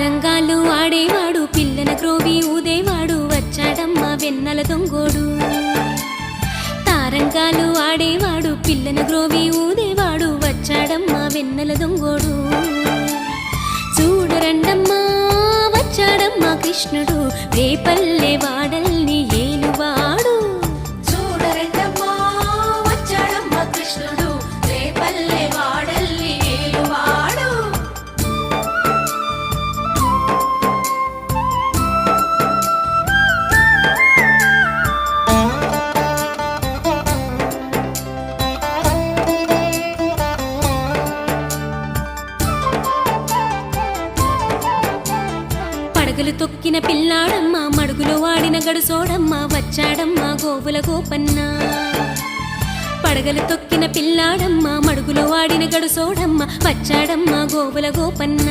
తారంగాలు ఆడేవాడు పిల్లన గ్రోవి ఊదేవాడు వచ్చాడమ్మ వెన్నెల దొంగోడు తారంగాలు ఆడేవాడు పిల్లన గ్రోవి ఊదేవాడు వచ్చాడమ్మ వెన్నెల దొంగోడు చూడరండమ్మా వచ్చాడమ్మ కృష్ణుడు రేపల్లె వాడల్ని ఏలువాడు చూడరండమ్మా వచ్చాడమ్మ కృష్ణుడు రేపల్లె వాడల్ని ఏలువాడు పడగలు తొక్కిన పిల్లాడమ్మ మడుగులో వాడిన గడుసోడమ్మ వచ్చాడమ్మ గోవుల గోపన్న పడగలు తొక్కిన పిల్లాడమ్మ మడుగులో వాడిన గడుసోడమ్మ వచ్చాడమ్మ గోవుల గోపన్న